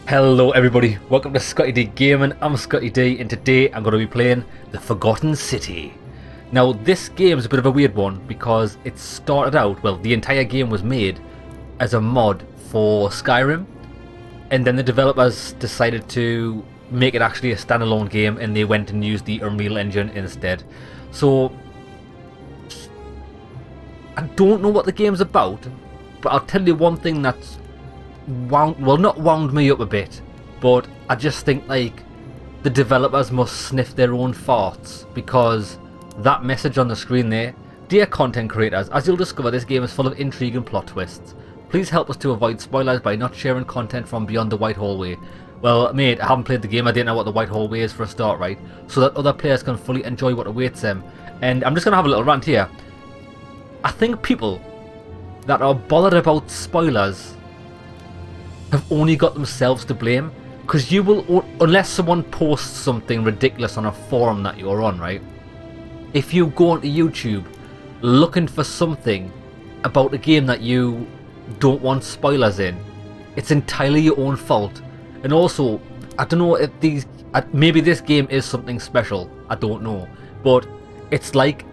Hello everybody, welcome to ScottyDGaming. I'm Scotty D and today I'm going to be playing The Forgotten City. Now this game is a bit of a weird one because it started out, well, the entire game was made as a mod for Skyrim, and then the developers decided to make it actually a standalone game and they went and used the Unreal Engine instead. So I don't know what the game's about, but I'll tell you one thing that's not wound me up a bit, but I just think like the developers must sniff their own farts, because that message on the screen there: dear content creators, as you'll discover, this game is full of intrigue and plot twists. Please help us to avoid spoilers by not sharing content from beyond the White Hallway. Well, mate, I haven't played the game, I didn't know what the White Hallway is for a start, right? So that other players can fully enjoy what awaits them. And I'm just going to have a little rant here. I think people that are bothered about spoilers have only got themselves to blame, because you will, unless someone posts something ridiculous on a forum that you're on, right? If you go onto YouTube looking for something about a game that you don't want spoilers in, it's entirely your own fault. And also, I don't know if maybe this game is something special, I don't know, but it's like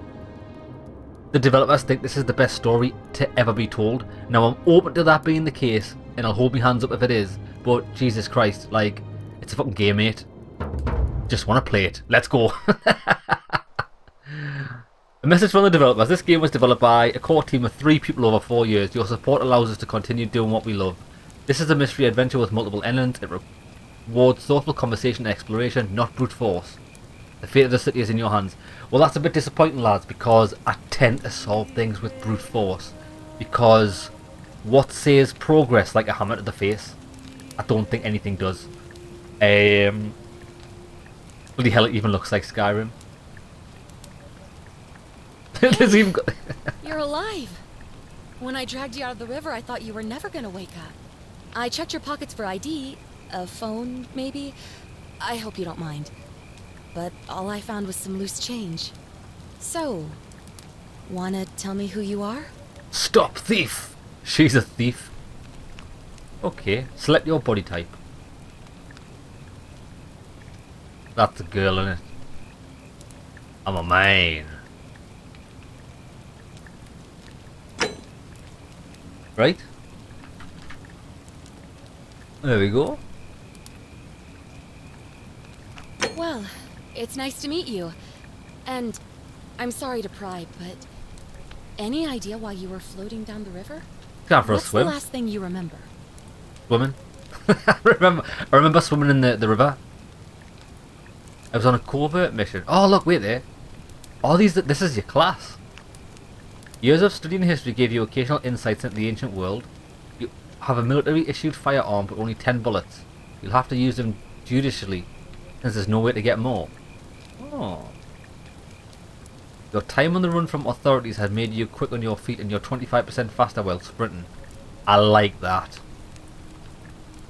the developers think this is the best story to ever be told. Now I'm open to that being the case, and I'll hold my hands up if it is, but Jesus Christ, like, it's a fucking game, mate. Just want to play it. Let's go. A message from the developers: this game was developed by a core team of 3 people over 4 years. Your support allows us to continue doing what we love. This is a mystery adventure with multiple endings. It rewards thoughtful conversation and exploration, not brute force. The fate of the city is in your hands. Well, that's a bit disappointing, lads, because I tend to solve things with brute force, because what says progress like a hammer to the face? I don't think anything does. Bloody hell, it even looks like Skyrim. There's even You're alive! When I dragged you out of the river, I thought you were never gonna wake up. I checked your pockets for ID, a phone, maybe. I hope you don't mind. But all I found was some loose change. So, wanna tell me who you are? Stop, thief! She's a thief. Okay, select your body type. That's a girl, innit? I'm a man. Right? There we go. Well, it's nice to meet you. And I'm sorry to pry, but any idea why you were floating down the river? Going for a What's swim. the last thing you remember? Swimming. I remember swimming in the river. I was on a covert mission. Oh look, wait there. All these, this is your class. Years of studying history gave you occasional insights into the ancient world. You have a military issued firearm but only 10 bullets. You'll have to use them judiciously, since there's no way to get more. Oh. Your time on the run from authorities has made you quick on your feet, and you're 25% faster while sprinting. I like that.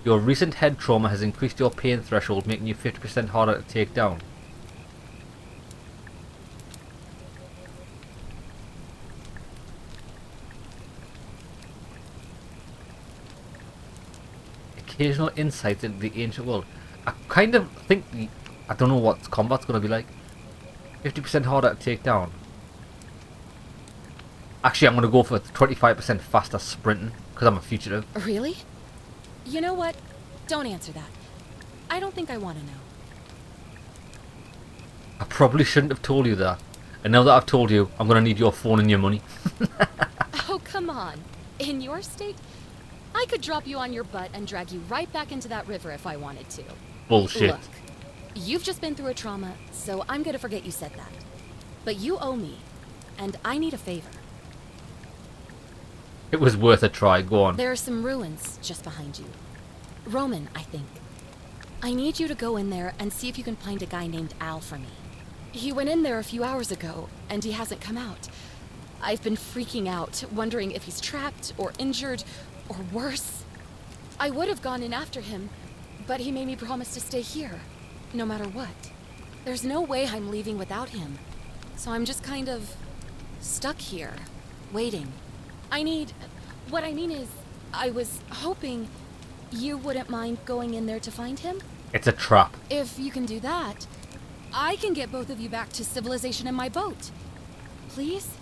Your recent head trauma has increased your pain threshold, making you 50% harder to take down. Occasional insights into the ancient world. I kind of think I don't know what combat's going to be like. 50% harder to take down. Actually, I'm going to go for 25% faster sprinting, because I'm a fugitive. Really? You know what? Don't answer that. I don't think I want to know. I probably shouldn't have told you that. And now that I've told you, I'm going to need your phone and your money. Oh, come on. In your state, I could drop you on your butt and drag you right back into that river if I wanted to. Bullshit. Look, you've just been through a trauma, so I'm gonna forget you said that. But you owe me, and I need a favor. It was worth a try, go on. There are some ruins just behind you. Roman, I think. I need you to go in there and see if you can find a guy named Al for me. He went in there a few hours ago, and he hasn't come out. I've been freaking out, wondering if he's trapped, or injured, or worse. I would have gone in after him, but he made me promise to stay here, no matter what. There's no way I'm leaving without him, so I'm just kind of stuck here, waiting. What I mean is, I was hoping You wouldn't mind going in there to find him? It's a trap. If you can do that, I can get both of you back to civilization in my boat. Please?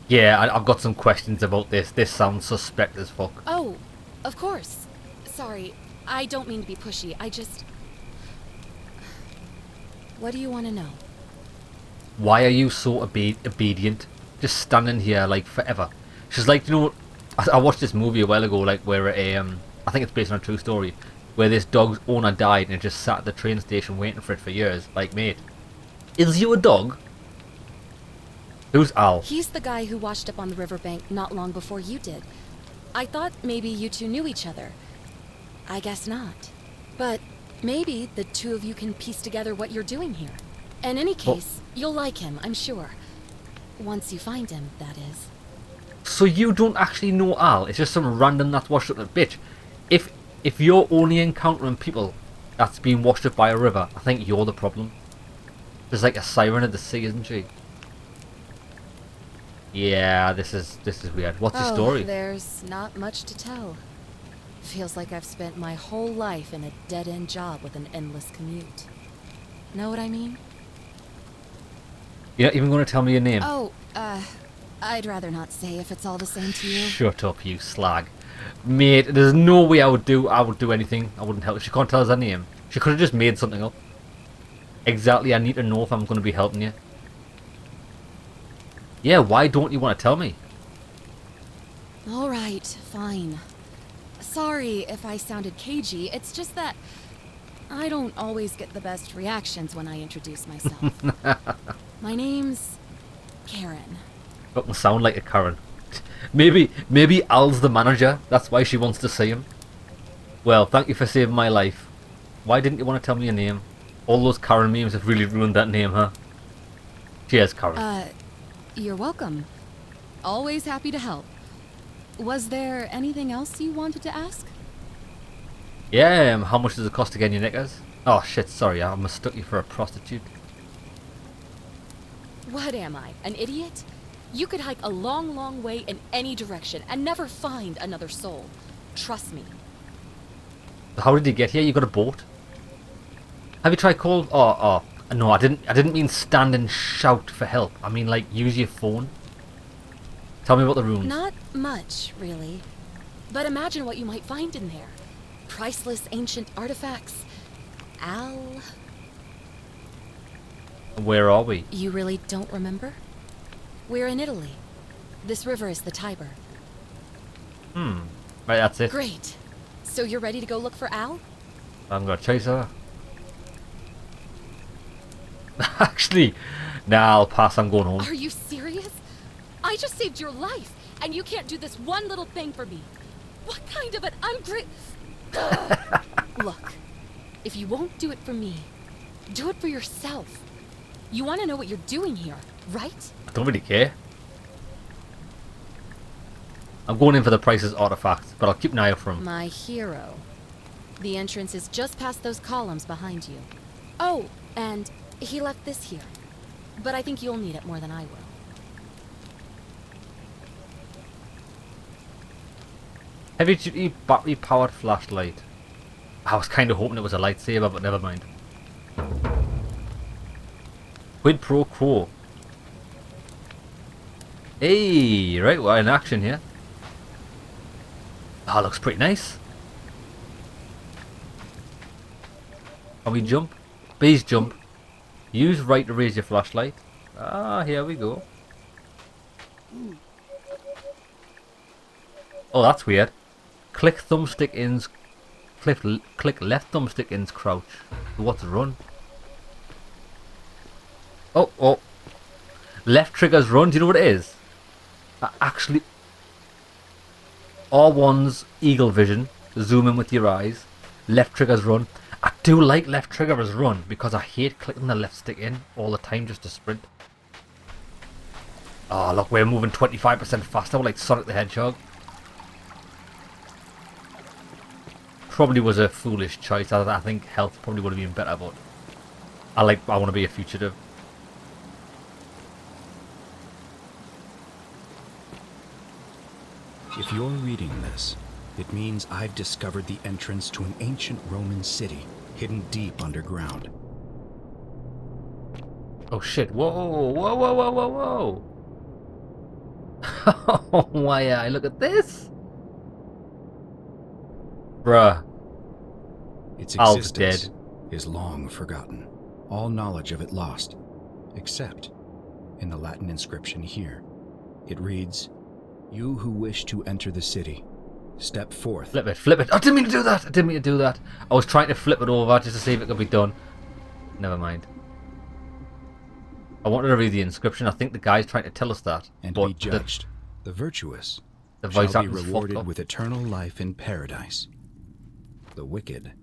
Yeah, I've got some questions about this. This sounds suspect as fuck. Oh, of course. Sorry, I don't mean to be pushy. I just... What do you want to know? Why are you so obedient? Just standing here like forever. She's like, you know, I watched this movie a while ago, like where I think it's based on a true story, where this dog's owner died and it just sat at the train station waiting for it for years. Like, mate, is you a dog? Who's Al? He's the guy who washed up on the riverbank not long before you did. I thought maybe you two knew each other. I guess not. But maybe the two of you can piece together what you're doing here. In any case, you'll like him, I'm sure. Once you find him, that is. So you don't actually know Al? It's just some random that's washed up in a bitch. If you're only encountering people that's been washed up by a river, I think you're the problem. There's like a siren of the sea, isn't she? Yeah, this is weird. What's the story? There's not much to tell. Feels like I've spent my whole life in a dead-end job with an endless commute. Know what I mean? You're not even going to tell me your name? Oh, I'd rather not say if it's all the same to you. Shut up, you slag. Mate, there's no way I would do anything. I wouldn't help. She can't tell us her name. She could have just made something up. Exactly, I need to know if I'm going to be helping you. Yeah, why don't you want to tell me? Alright, fine. Sorry if I sounded cagey, it's just that I don't always get the best reactions when I introduce myself. My name's Karen. Doesn't sound like a Karen. Maybe Al's the manager. That's why she wants to see him. Well, thank you for saving my life. Why didn't you want to tell me your name? All those Karen memes have really ruined that name, huh? Cheers, Karen. You're welcome. Always happy to help. Was there anything else you wanted to ask? Yeah, how much does it cost to get your knickers? Oh shit, sorry, I mistook you for a prostitute. What am I, an idiot? You could hike a long, long way in any direction and never find another soul. Trust me. How did you get here? You got a boat? Have you tried call? Oh, no, I didn't mean stand and shout for help. I mean like use your phone. Tell me about the rooms. Not much, really. But imagine what you might find in there. Priceless ancient artifacts. Al... Where are we? You really don't remember? We're in Italy. This river is the Tiber. Right, that's it. Great. So you're ready to go look for Al? I'm gonna chase her. Actually, nah, I'll pass. I'm going home. Are you serious? I just saved your life, and you can't do this one little thing for me. What kind of an Look, if you won't do it for me, do it for yourself. You want to know what you're doing here, right? I don't really care. I'm going in for the Price's artifacts, but I'll keep an eye out for him. My hero. The entrance is just past those columns behind you. Oh, and he left this here. But I think you'll need it more than I will. Heavy duty battery powered flashlight. I was kind of hoping it was a lightsaber, but never mind. Quid pro quo. Hey, right, we're in action here. Ah, looks pretty nice. Can we jump? Please jump. Use right to raise your flashlight. Ah, here we go. Oh, that's weird. Click thumbstick ins. Click left thumbstick ins crouch. What's run? Oh. Left triggers run. Do you know what it is? Actually, R1's eagle vision. Zoom in with your eyes. Left triggers run. I do like left trigger as run because I hate clicking the left stick in all the time just to sprint. Oh, look, we're moving 25% faster like Sonic the Hedgehog. Probably was a foolish choice. I think health probably would have been better, but I want to be a fugitive. If you're reading this, It means I've discovered the entrance to an ancient Roman city hidden deep underground. Oh shit, whoa, whoa, whoa, whoa, whoa, whoa. Oh my, look at this. Bruh. Its Al's existence dead. is long forgotten, all knowledge of it lost, except in the Latin inscription here. It reads, "You who wish to enter the city, step forth." Flip it, flip it. I didn't mean to do that. I didn't mean to do that. I was trying to flip it over just to see if it could be done. Never mind. I wanted to read the inscription. I think the guy's trying to tell us that. And but be judged. The virtuous the shall voice be acting's fucked rewarded up. with eternal life in paradise. The wicked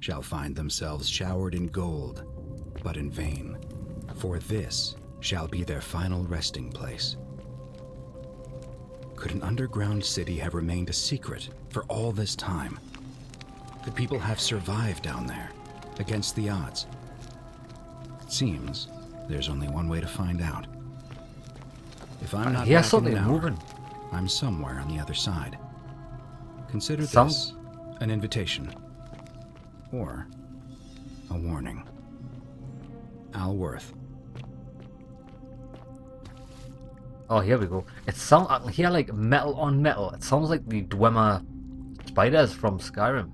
shall find themselves showered in gold, but in vain, for this shall be their final resting place. Could an underground city have remained a secret for all this time? Could people have survived down there, against the odds? It seems there's only one way to find out. If I'm not Yeah, back in something an hour, moving. I'm somewhere on the other side. Consider Some- this an invitation. Or a warning. Al Worth. Oh, here we go. It sounds. I can hear like metal on metal. It sounds like the Dwemer spiders from Skyrim.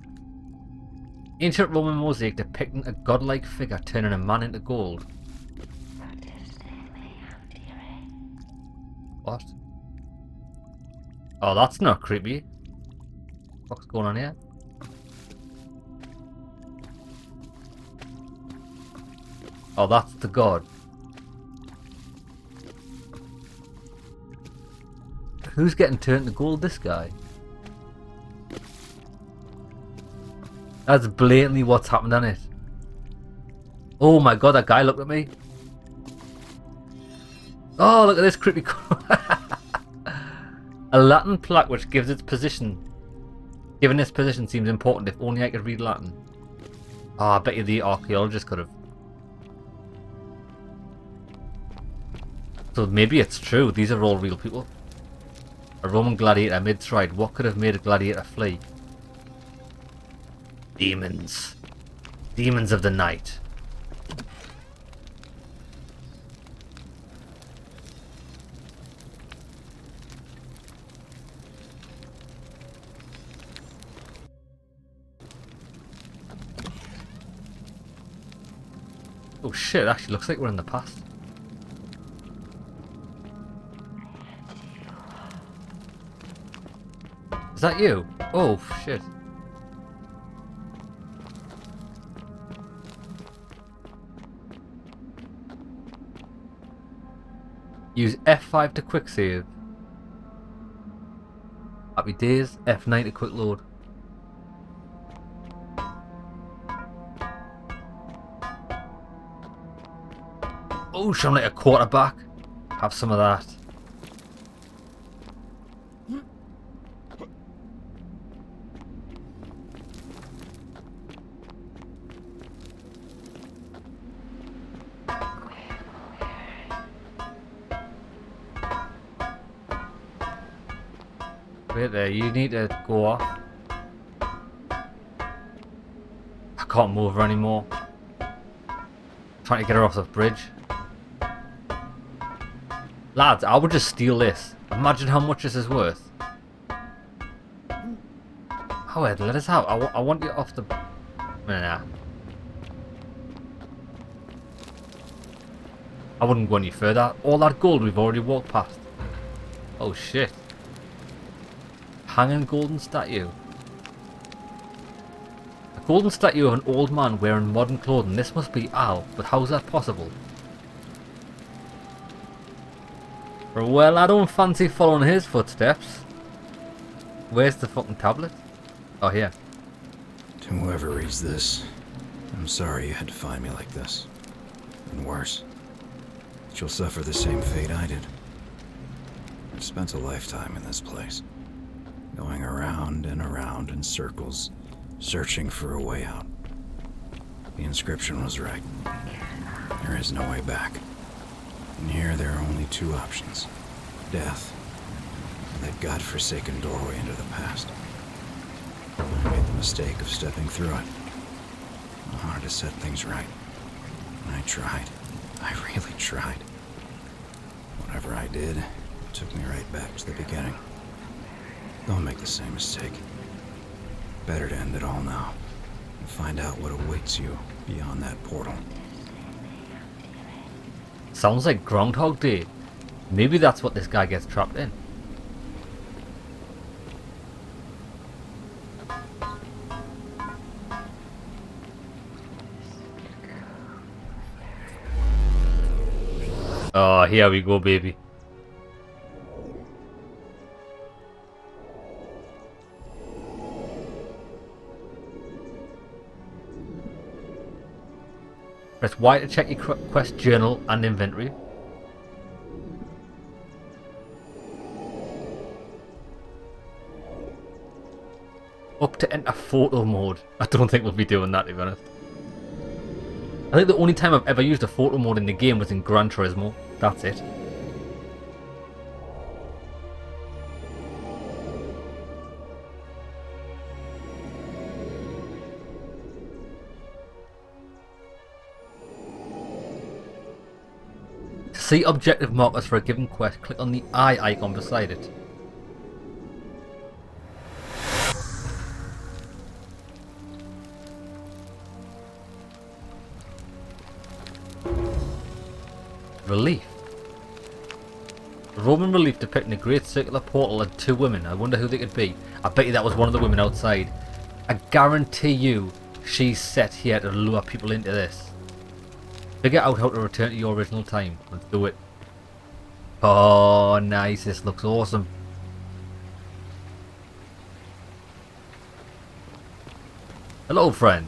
Ancient Roman mosaic depicting a godlike figure turning a man into gold. What? Oh, that's not creepy. What's going on here? Oh, that's the god. Who's getting turned to gold? This guy. That's blatantly what's happened on it. Oh my god, that guy looked at me. Oh, look at this creepy. A Latin plaque which gives its position. Given this position seems important. If only I could read Latin. Oh, I bet you the archaeologist could have. So maybe it's true. These are all real people. A Roman gladiator mid-stride. What could have made a gladiator flee? Demons. Demons of the night. Oh shit, it actually looks like we're in the past. Is that you? Oh shit. Use F5 to quick save. Happy days. F9 to quick load. Oh, I'm like a quarterback. Have some of that. Wait there, you need to go off. I can't move her anymore. Trying to get her off the bridge. Lads, I would just steal this. Imagine how much this is worth. Howard, let us out. I want you off the... Nah. I wouldn't go any further. All that gold we've already walked past. Oh shit. Hanging golden statue. A golden statue of an old man wearing modern clothing. This must be Al, but how's that possible? Well, I don't fancy following his footsteps. Where's the fucking tablet? Oh, here. To whoever reads this, I'm sorry you had to find me like this. And worse, that you'll suffer the same fate I did. I've spent a lifetime in this place, going around and around in circles, searching for a way out. The inscription was right. There is no way back. And here there are only two options. Death, and that godforsaken doorway into the past. mistake of stepping through it. I wanted to set things right. And I tried. I really tried. Whatever I did, it took me right back to the beginning. Don't make the same mistake. Better to end it all now and find out what awaits you beyond that portal. Sounds like Groundhog Day. Maybe that's what this guy gets trapped in. Oh, here we go, baby. Press Y to check your quest journal and inventory. Up to enter photo mode. I don't think we'll be doing that, to be honest. I think the only time I've ever used a photo mode in the game was in Gran Turismo. That's it. To see objective markers for a given quest, click on the eye icon beside it. Relief. Roman relief depicting a great circular portal and two women. I wonder who they could be. I bet you that was one of the women outside. I guarantee you she's set here to lure people into this. Figure out how to return to your original time. Let's do it. Oh, nice. This looks awesome. Hello, friend.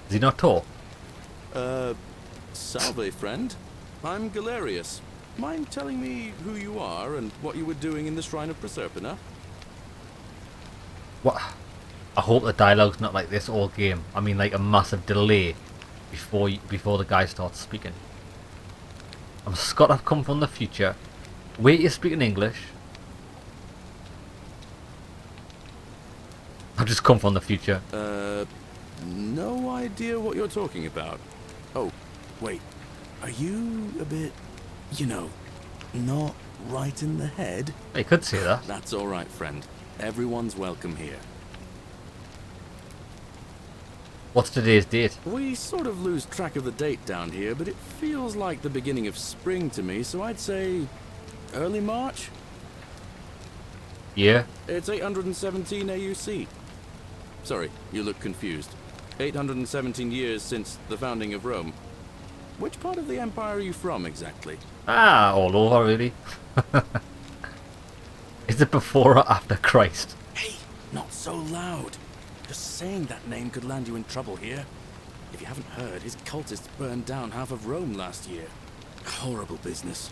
Does he not talk? Salve, friend. I'm Galerius. Mind telling me who you are and what you were doing in the Shrine of Proserpina? What? I hope the dialogue's not like this all game. I mean, like a massive delay before the guy starts speaking. I'm Scott. I've come from the future. Wait, you're speaking English? I've just come from the future. No idea what you're talking about. Oh, wait. Are you a bit, you know, not right in the head? I could say that. That's all right, friend. Everyone's welcome here. What's today's date? We sort of lose track of the date down here, but it feels like the beginning of spring to me, so I'd say early March? Yeah. It's 817 AUC. Sorry, you look confused. 817 years since the founding of Rome. Which part of the empire are you from exactly? Ah, all over really. Is it before or after Christ? Hey, not so loud. Just saying that name could land you in trouble here. If you haven't heard, his cultists burned down half of Rome last year. Horrible business.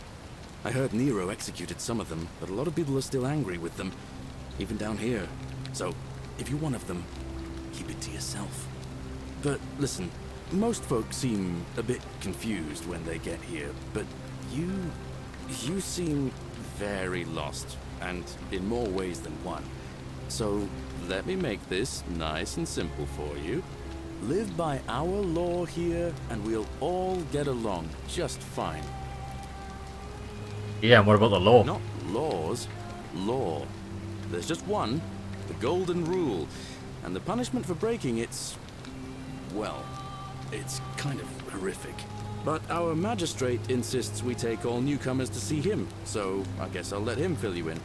I heard Nero executed some of them, but a lot of people are still angry with them, even down here. So, if you're one of them, keep it to yourself. But listen, most folks seem a bit confused when they get here, but you seem very lost, and in more ways than one. So, let me make this nice and simple for you. Live by our law here, and we'll all get along just fine. Yeah, and what about the law? Not laws, law. There's just one, the golden rule, and the punishment for breaking it's, well, it's kind of horrific. But our magistrate insists we take all newcomers to see him, so I guess I'll let him fill you in.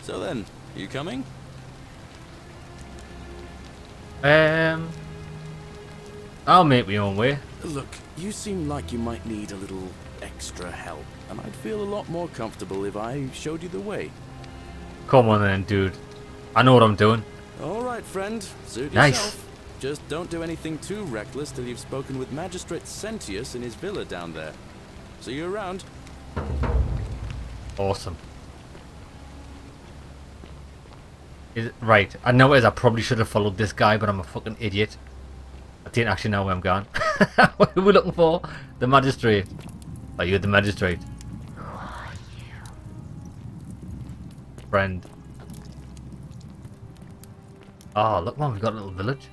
So then, you coming? I'll make my own way. Look, you seem like you might need a little extra help, and I'd feel a lot more comfortable if I showed you the way. Come on then, dude. I know what I'm doing. All right, friend. Suit Nice. yourself. Just don't do anything too reckless till you've spoken with Magistrate Sentius in his villa down there. See you around. Awesome. Right, I know it is. I probably should have followed this guy, but I'm a fucking idiot. I didn't actually know where I'm going. What are we looking for? The magistrate. Are you the magistrate? Who are you? Friend. Oh, look, man, we've got a little village.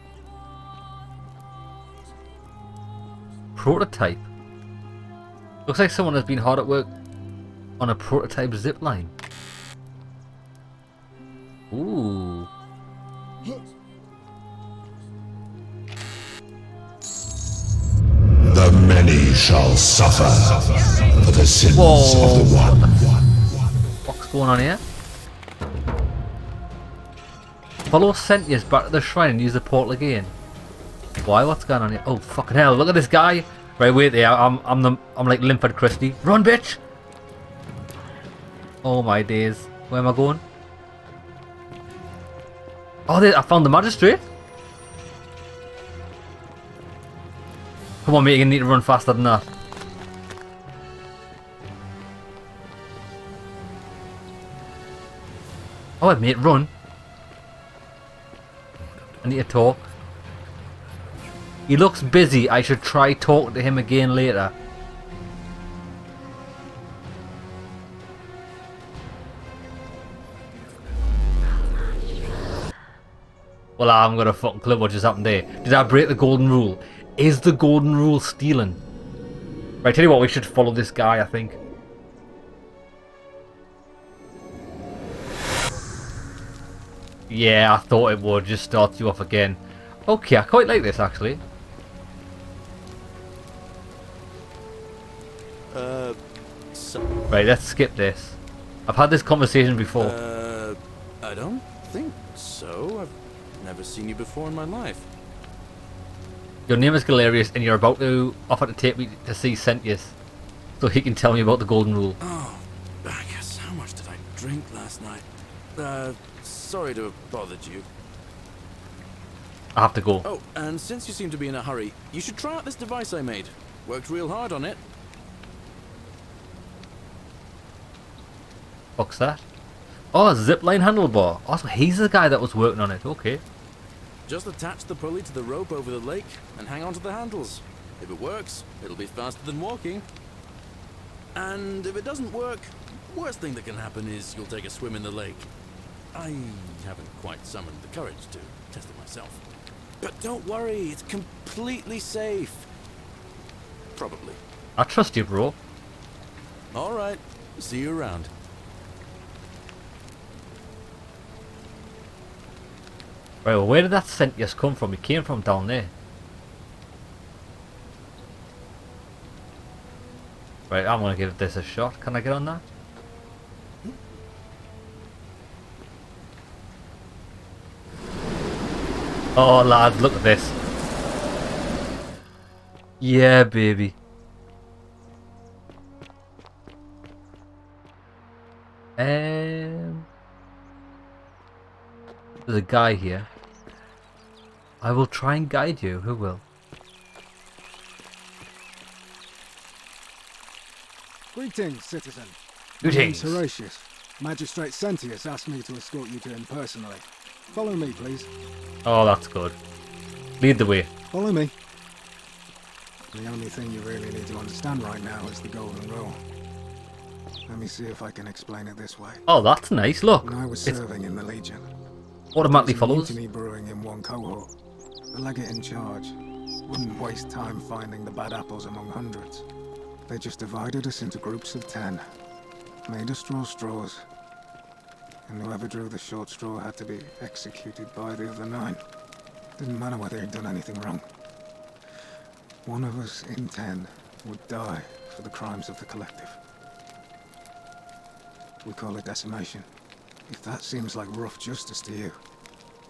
Prototype. Looks like someone has been hard at work on a prototype zip line. Ooh. The many shall suffer for the sins Whoa. of the one. What's going on here? Follow Sentius back to the shrine and use the portal again. Why? What's going on here? Oh, fucking hell, look at this guy. Right, wait there, I'm like Linford Christie. Run, bitch! Oh my days. Where am I going? Oh, I found the magistrate. Come on, mate, you need to run faster than that. Oh, mate, run. I need to talk. He looks busy. I should try talking to him again later. Well, I'm gonna fucking clue what just happened there. Did I break the golden rule? Is the golden rule stealing? Right, tell you what, we should follow this guy, I think. Yeah, I thought it would. Just start you off again. Okay, I quite like this, actually. Right, let's skip this. I've had this conversation before. I don't think so. I've never seen you before in my life. Your name is Galerius, and you're about to offer to take me to see Sentius, so he can tell me about the golden rule. Oh, Bacchus, how much did I drink last night? Sorry to have bothered you. I have to go. Oh, and since you seem to be in a hurry, you should try out this device I made. Worked real hard on it. What's that? Oh, a zipline handlebar. Oh, so he's the guy that was working on it. Okay. Just attach the pulley to the rope over the lake and hang on to the handles. If it works, it'll be faster than walking. And if it doesn't work, worst thing that can happen is you'll take a swim in the lake. I haven't quite summoned the courage to test it myself. But don't worry, it's completely safe. Probably. I trust you, bro. Alright, see you around. Right, well, where did that Sentius come from? He came from down there. Right, I'm gonna give this a shot. Can I get on that? Oh, lads, look at this. Yeah, baby. There's a guy here. I will try and guide you. Who will? Greetings, citizen. Greetings. My name's Horatius. Magistrate Sentius asked me to escort you to him personally. Follow me, please. Oh, that's good. Lead the way. Follow me. The only thing you really need to understand right now is the golden rule. Let me see if I can explain it this way. Oh, that's nice. Look, When I was it's serving in the Legion, automatically there was a follows. mutiny brewing in one cohort. The legate in charge wouldn't waste time finding the bad apples among hundreds. They just divided us into groups of 10, made us draw straws, and whoever drew the short straw had to be executed by the other 9. Didn't matter whether he'd done anything wrong. One of us in 10 would die for the crimes of the collective. We call it decimation. If that seems like rough justice to you,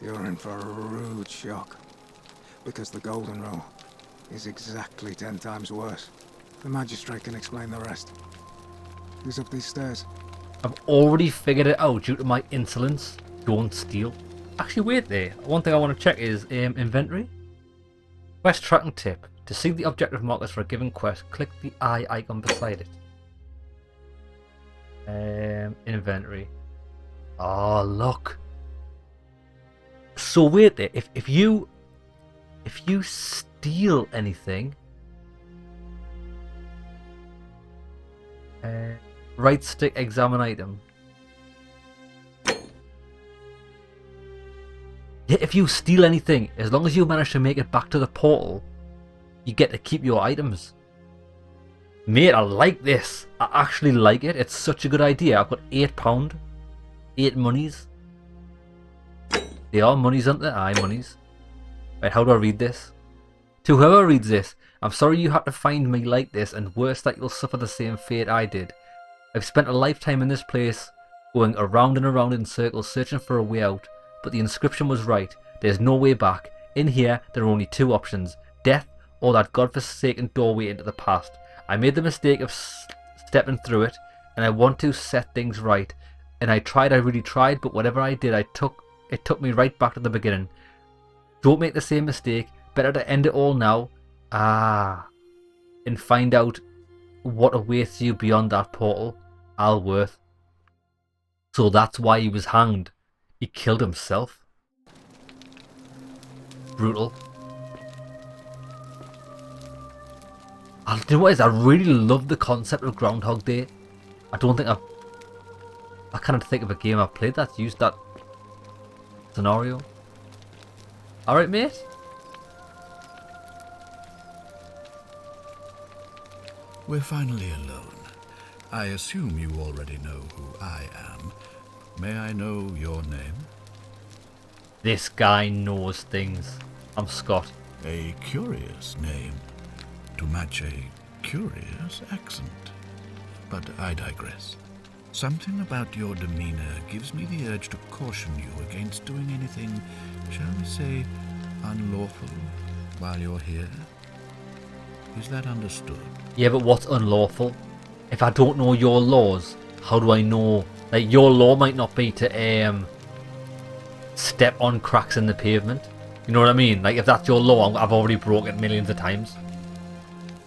you're in for a rude shock. Because the golden rule is exactly 10 times worse. The magistrate can explain the rest. Who's up these stairs? I've already figured it out due to my insolence. Don't steal. Actually, wait there. One thing I want to check is inventory. Quest tracking tip. To see the objective markers for a given quest, click the eye icon beside it. Inventory. Oh, look. So wait there. If you steal anything, right stick examine item. Yeah, if you steal anything, as long as you manage to make it back to the portal, you get to keep your items. Mate, I like this. I actually like it. It's such a good idea. I've got £8. 8 monies. They are monies, aren't they? Aye, monies. Right, how do I read this? To whoever reads this, I'm sorry you had to find me like this, and worse that you'll suffer the same fate I did. I've spent a lifetime in this place, going around and around in circles searching for a way out, but the inscription was right. There's no way back. In here, there are only 2 options. Death or that godforsaken doorway into the past. I made the mistake of stepping through it, and I want to set things right. And I really tried, but whatever I did, it took me right back to the beginning. Don't make the same mistake. Better to end it all now. And find out what awaits you beyond that portal. Alworth. So that's why he was hanged. He killed himself. Brutal. And you know what is? I really love the concept of Groundhog Day. I can't think of a game I've played that's used that scenario. Alright, mate? We're finally alone. I assume you already know who I am. May I know your name? This guy knows things. I'm Scott. A curious name to match a curious accent. But I digress. Something about your demeanor gives me the urge to caution you against doing anything, shall we say, unlawful while you're here. Is that understood? Yeah, but what's unlawful? If I don't know your laws, how do I know? Like, your law might not be to step on cracks in the pavement. You know what I mean? Like, if that's your law, I've already broken it millions of times.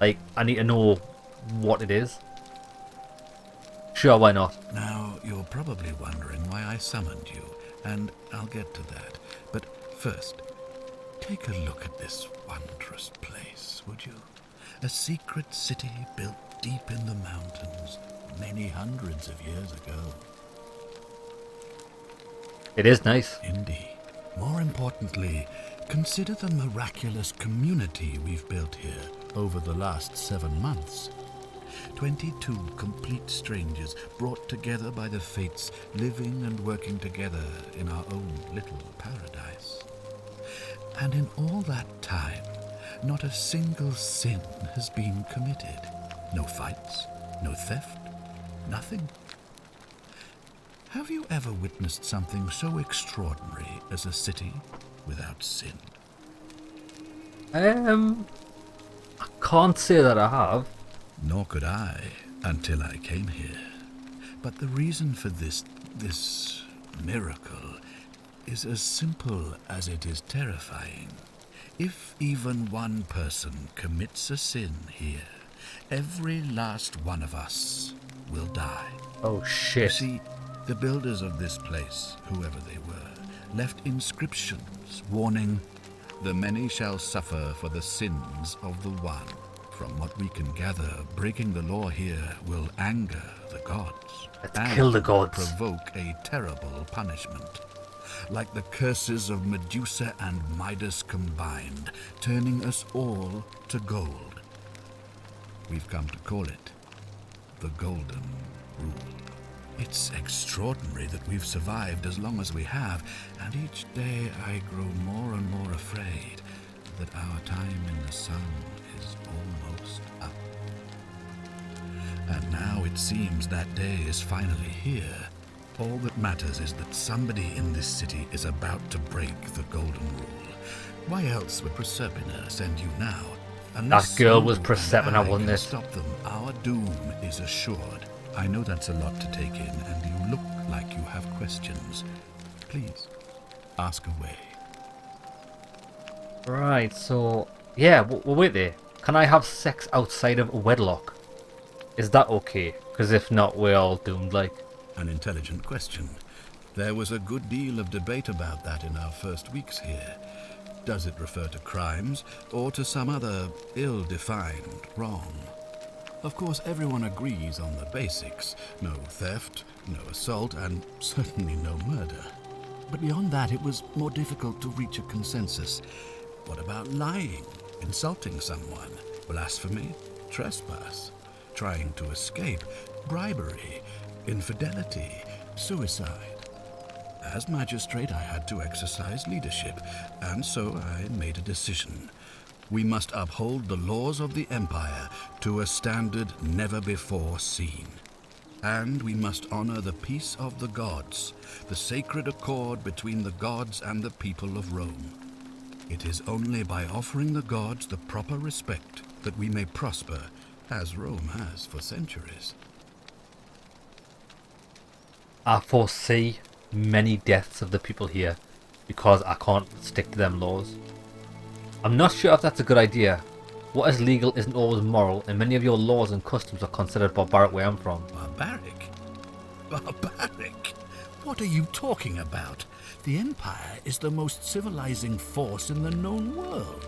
Like, I need to know what it is. Sure, why not? Now, you're probably wondering why I summoned you, and I'll get to that. But first, take a look at this wondrous place, would you? A secret city built deep in the mountains many hundreds of years ago. It is nice. Indeed. More importantly, consider the miraculous community we've built here over the last 7 months. 22 complete strangers brought together by the fates, living and working together in our own little paradise. And in all that time, not a single sin has been committed. No fights, no theft, nothing. Have you ever witnessed something so extraordinary as a city without sin? I can't say that I have. Nor could I, until I came here. But the reason for this miracle is as simple as it is terrifying. If even one person commits a sin here, every last one of us will die. Oh You shit. see, the builders of this place, whoever they were, left inscriptions warning, "The many shall suffer for the sins of the one." From what we can gather, breaking the law here will anger the gods. Let's and kill the gods. provoke a terrible punishment. Like the curses of Medusa and Midas combined, turning us all to gold. We've come to call it the Golden Rule. It's extraordinary that we've survived as long as we have, and each day I grow more and more afraid that our time in the sun is almost up. And now it seems that day is finally here. All that matters is that somebody in this city is about to break the Golden Rule. Why else would Proserpina send you now? Unless That girl you was and Proserpina, I wasn't can it? Stop them. Our doom is assured. I know that's a lot to take in, and you look like you have questions. Please, ask away. Right, so... Yeah, well, wait there. Can I have sex outside of wedlock? Is that okay? Because if not, we're all doomed, like... An intelligent question. There was a good deal of debate about that in our first weeks here. Does it refer to crimes, or to some other ill-defined wrong? Of course, everyone agrees on the basics. No theft, no assault, and certainly no murder. But beyond that, it was more difficult to reach a consensus. What about lying, insulting someone, blasphemy, trespass, trying to escape, bribery, infidelity, suicide? As magistrate, I had to exercise leadership, and so I made a decision. We must uphold the laws of the Empire to a standard never before seen. And we must honor the peace of the gods, the sacred accord between the gods and the people of Rome. It is only by offering the gods the proper respect that we may prosper, as Rome has for centuries. I foresee many deaths of the people here because I can't stick to them laws. I'm not sure if that's a good idea. What is legal isn't always moral, and many of your laws and customs are considered barbaric where I'm from. Barbaric? Barbaric? What are you talking about? The Empire is the most civilizing force in the known world.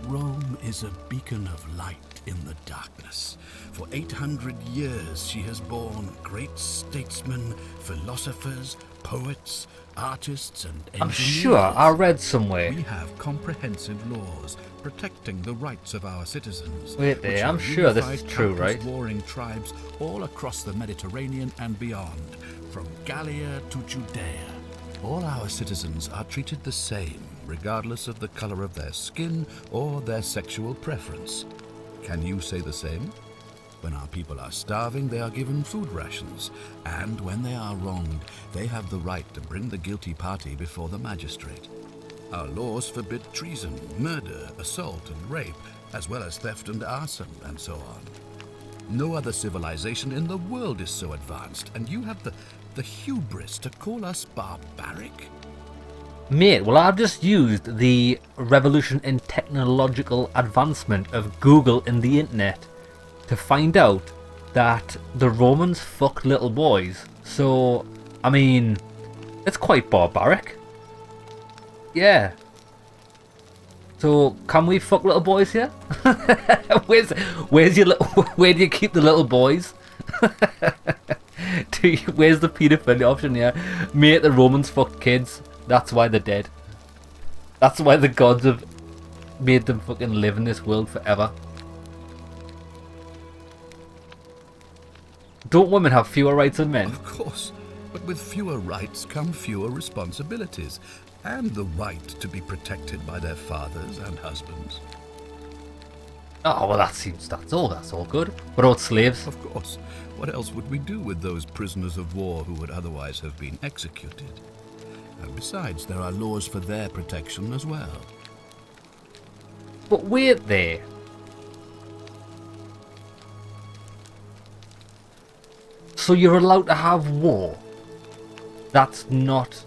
Rome is a beacon of light in the darkness. For 800 years she has borne great statesmen, philosophers, poets, artists and engineers. I'm sure I read somewhere. We have comprehensive laws protecting the rights of our citizens. Wait there, I'm sure this is true, right? Warring tribes all across the Mediterranean and beyond, from Gallia to Judea. All our citizens are treated the same, regardless of the color of their skin or their sexual preference. Can you say the same? When our people are starving, they are given food rations, and when they are wronged, they have the right to bring the guilty party before the magistrate. Our laws forbid treason, murder, assault, and rape, as well as theft and arson, and so on. No other civilization in the world is so advanced, and you have the hubris to call us barbaric? Mate, well, I've just used the revolution in technological advancement of Google and the internet to find out that the Romans fucked little boys. So, I mean, it's quite barbaric. Yeah. So, can we fuck little boys here? Where's your where do you keep the little boys? Where's the paedophilia option here? Mate, the Romans fucked kids. That's why they're dead. That's why the gods have made them fucking live in this world forever. Don't women have fewer rights than men? Of course, but with fewer rights come fewer responsibilities, and the right to be protected by their fathers and husbands. Oh, well, that's all good. What about slaves? Of course. What else would we do with those prisoners of war who would otherwise have been executed? And besides, there are laws for their protection as well. But wait there. So you're allowed to have war? That's not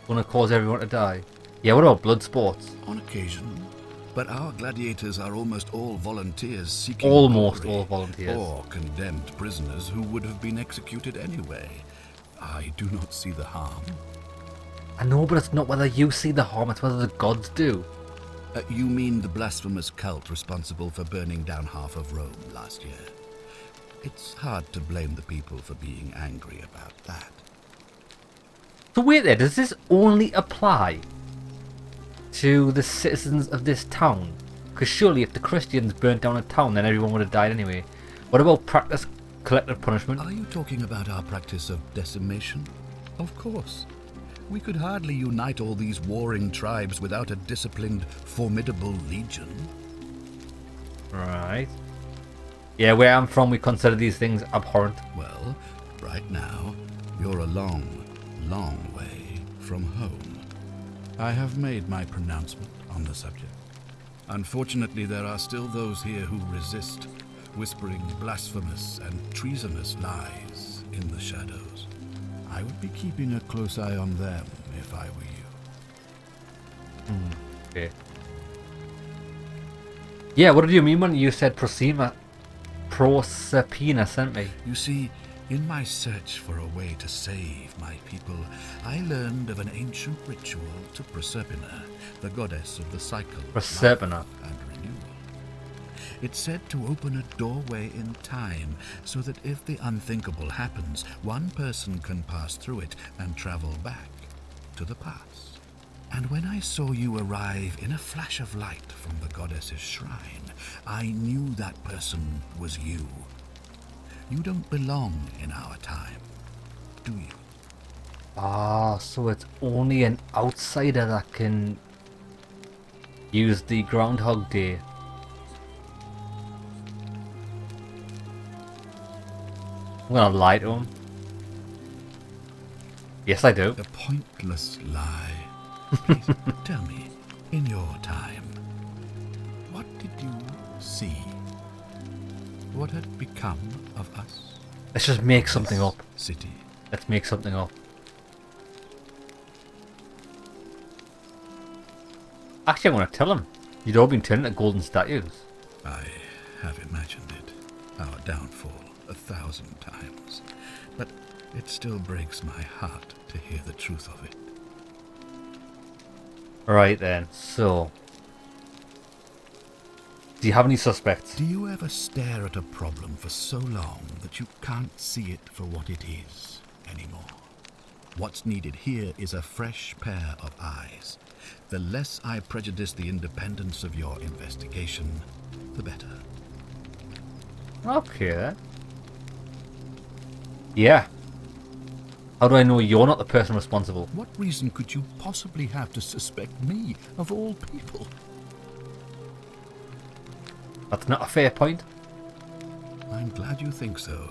going to cause everyone to die? Yeah, what about blood sports? On occasion. But our gladiators are almost all volunteers seeking Almost glory, all volunteers. or condemned prisoners who would have been executed anyway. I do not see the harm. I know, but it's not whether you see the harm, it's whether the gods do. You mean the blasphemous cult responsible for burning down half of Rome last year? It's hard to blame the people for being angry about that. So wait there, does this only apply to the citizens of this town? Because surely if the Christians burnt down a town, then everyone would have died anyway. What about practice collective punishment? Are you talking about our practice of decimation? Of course. We could hardly unite all these warring tribes without a disciplined, formidable legion. Right. Yeah, where I'm from, we consider these things abhorrent. Well, right now, you're a long, long way from home. I have made my pronouncement on the subject. Unfortunately, there are still those here who resist, whispering blasphemous and treasonous lies in the shadows. I would be keeping a close eye on them if I were you. Okay. Yeah, what did you mean when you said Proserpina sent me? You see, in my search for a way to save my people, I learned of an ancient ritual to Proserpina, the goddess of the cycle, Proserpina. life and renewal. It's said to open a doorway in time, so that if the unthinkable happens, one person can pass through it and travel back to the past. And when I saw you arrive in a flash of light from the goddess's shrine, I knew that person was you. You don't belong in our time, do you? Ah, so it's only an outsider that can use the Groundhog Day. I'm gonna lie to him. Yes, I do. A pointless lie. Please tell me, in your time, what did you see? What had become of us? Let's just make something up. City. Let's make something up. Actually, I'm gonna tell him. You'd all been turned into golden statues. I have imagined it, our downfall, 1,000 times. But it still breaks my heart to hear the truth of it. Right then, so... do you have any suspects? Do you ever stare at a problem for so long that you can't see it for what it is anymore? What's needed here is a fresh pair of eyes. The less I prejudice the independence of your investigation, the better. Okay then. Yeah. How do I know you're not the person responsible? What reason could you possibly have to suspect me, of all people? That's not a fair point. I'm glad you think so.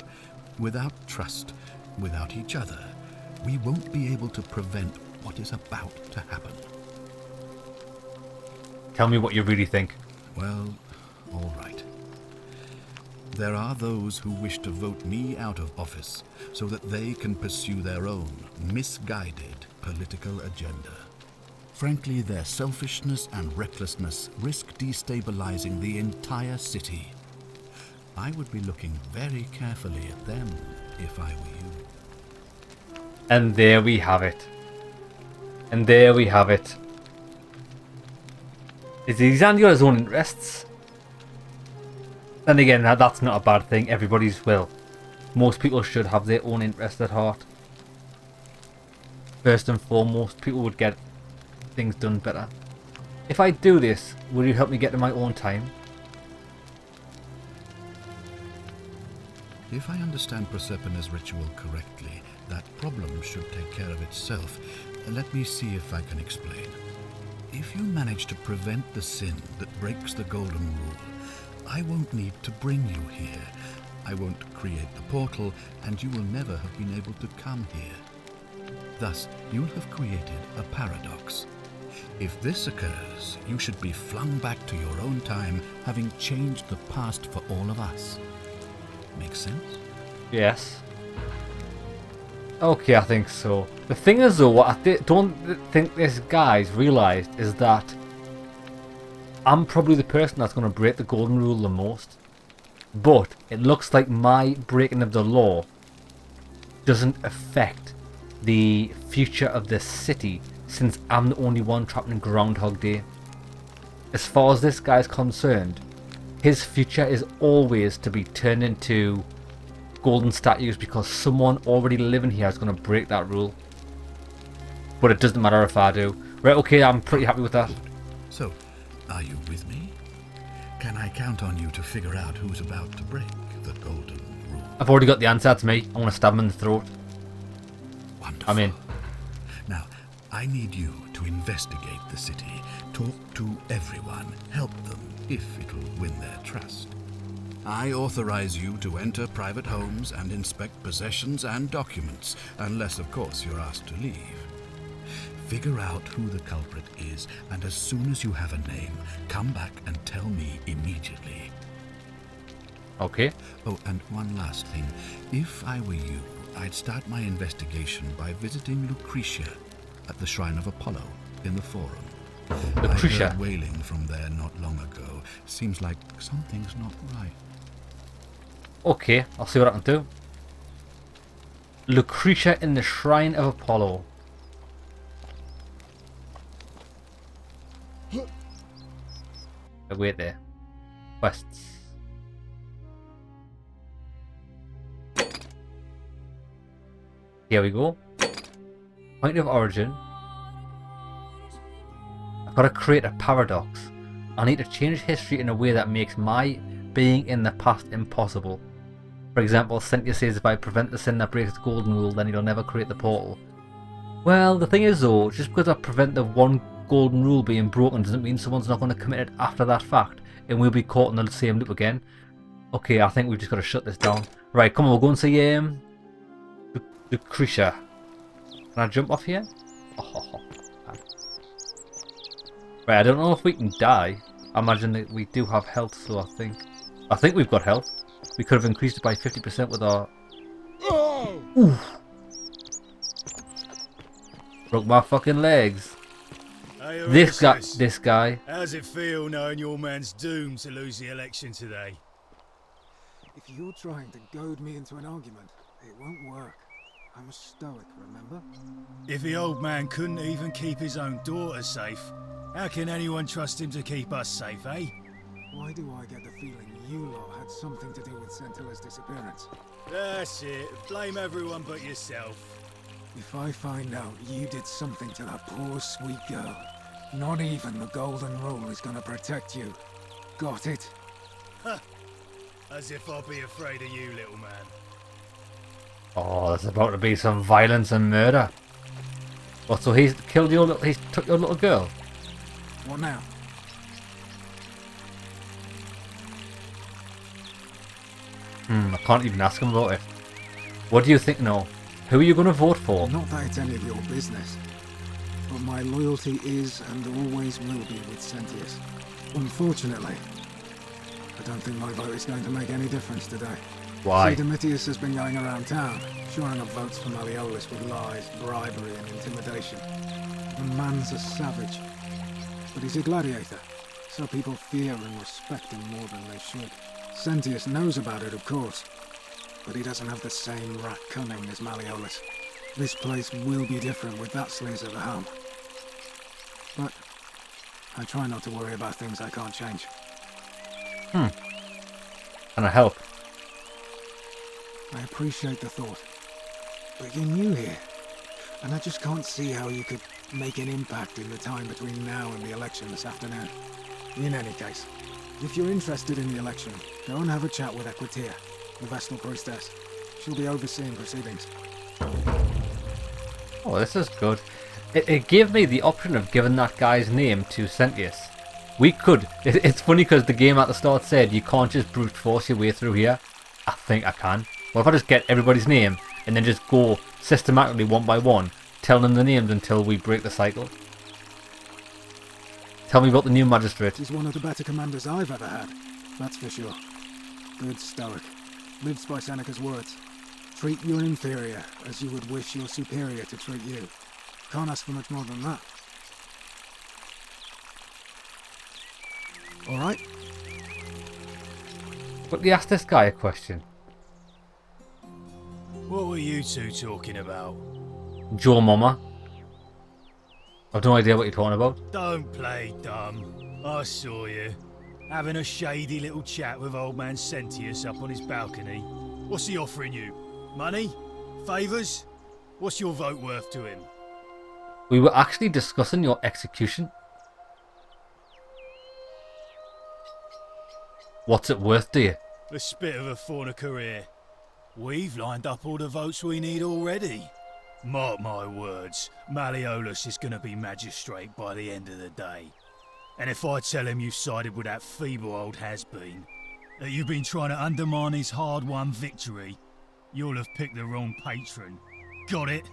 Without trust, without each other, we won't be able to prevent what is about to happen. Tell me what you really think. Well, all right. There are those who wish to vote me out of office so that they can pursue their own misguided political agenda. Frankly, their selfishness and recklessness risk destabilizing the entire city. I would be looking very carefully at them if I were you. And there we have it. And there we have it. He's got his own interests. Then again, that's not a bad thing. Everybody's, well, most people should have their own interests at heart. First and foremost, people would get things done better. If I do this, will you help me get to my own time? If I understand Prosperna's ritual correctly, that problem should take care of itself. Let me see if I can explain. If you manage to prevent the sin that breaks the Golden Rule, I won't need to bring you here. I won't create the portal, and you will never have been able to come here. Thus, you'll have created a paradox. If this occurs, you should be flung back to your own time, having changed the past for all of us. Makes sense? Yes. Okay, I think so. The thing is though, what I don't think this guy's realised is that I'm probably the person that's going to break the Golden Rule the most. But it looks like my breaking of the law doesn't affect the future of this city, since I'm the only one trapped in Groundhog Day. As far as this guy's concerned, his future is always to be turned into golden statues because someone already living here is going to break that rule. But it doesn't matter if I do. Right, okay, I'm pretty happy with that. So, are you with me? Can I count on you to figure out who's about to break the Golden Rule? I've already got the answer, it's me. I want to stab him in the throat. Wonderful. I'm in. Now, I need you to investigate the city, talk to everyone, help them if it'll win their trust. I authorize you to enter private homes and inspect possessions and documents, unless, of course, you're asked to leave. Figure out who the culprit is, and as soon as you have a name, come back and tell me immediately. Okay. Oh, and one last thing. If I were you, I'd start my investigation by visiting Lucretia at the Shrine of Apollo in the Forum. Lucretia? I heard wailing from there not long ago. Seems like something's not right. Okay, I'll see what I can do. Lucretia in the Shrine of Apollo. Wait there. Quests. Here we go. Point of origin. I've got to create a paradox. I need to change history in a way that makes my being in the past impossible. For example, Cynthia says if I prevent the sin that breaks the golden rule, then he'll never create the portal. Well, the thing is though, just because I prevent the one golden rule being broken doesn't mean someone's not going to commit it after that fact, and we'll be caught in the same loop again. Okay, I think we've just got to shut this down. Right, come on, we'll go and see the creature. Can I jump off here? Oh. Right, I don't know if we can die. I imagine that we do have health, so I think we've got health. We could have increased it by 50% with our... Oof. Broke my fucking legs. Hey, This Oasis. guy. How's it feel knowing your man's doomed to lose the election today? If you're trying to goad me into an argument, it won't work. I'm a stoic, remember? If the old man couldn't even keep his own daughter safe, how can anyone trust him to keep us safe, eh? Why do I get the feeling you lot had something to do with Centilla's disappearance? That's it. Blame everyone but yourself. If I find out you did something to that poor sweet girl, not even the golden rule is gonna protect you. Got it? As if I'll be afraid of you, little man. Oh, there's about to be some violence and murder. What, so he's killed your little... He's took your little girl? What now? I can't even ask him about it. What do you think now? Who are you going to vote for? Not that it's any of your business, but my loyalty is and always will be with Sentius. Unfortunately, I don't think my vote is going to make any difference today. Why? See, Domitius has been going around town, shoring up votes for Malleolus with lies, bribery and intimidation. The man's a savage, but he's a gladiator, so people fear and respect him more than they should. Sentius knows about it, of course, but he doesn't have the same rat cunning as Malleolus. This place will be different with that sleaze at the helm. But I try not to worry about things I can't change. Can I help? I appreciate the thought, but you're new here, and I just can't see how you could make an impact in the time between now and the election this afternoon. In any case, if you're interested in the election, go and have a chat with Equitia, the Vestal Priestess. She'll be overseeing proceedings. Oh, this is good. It gave me the option of giving that guy's name to Sentius. We could. It's funny because the game at the start said you can't just brute force your way through here. I think I can. What if I just get everybody's name and then just go systematically one by one, telling them the names until we break the cycle? Tell me about the new magistrate. He's one of the better commanders I've ever had, that's for sure. Good stoic. Lives by Seneca's words. Treat your inferior as you would wish your superior to treat you. Can't ask for much more than that. Alright? But you asked this guy a question. What were you two talking about? Joe Mama. I've no idea what you're talking about. Don't play dumb. I saw you. Having a shady little chat with old man Sentius up on his balcony. What's he offering you? Money? Favours? What's your vote worth to him? We were actually discussing your execution. What's it worth to you? A spit of a fauna career. We've lined up all the votes we need already. Mark my words, Malleolus is going to be magistrate by the end of the day. And if I tell him you've sided with that feeble old has-been, that you've been trying to undermine his hard-won victory, you'll have picked the wrong patron. Got it?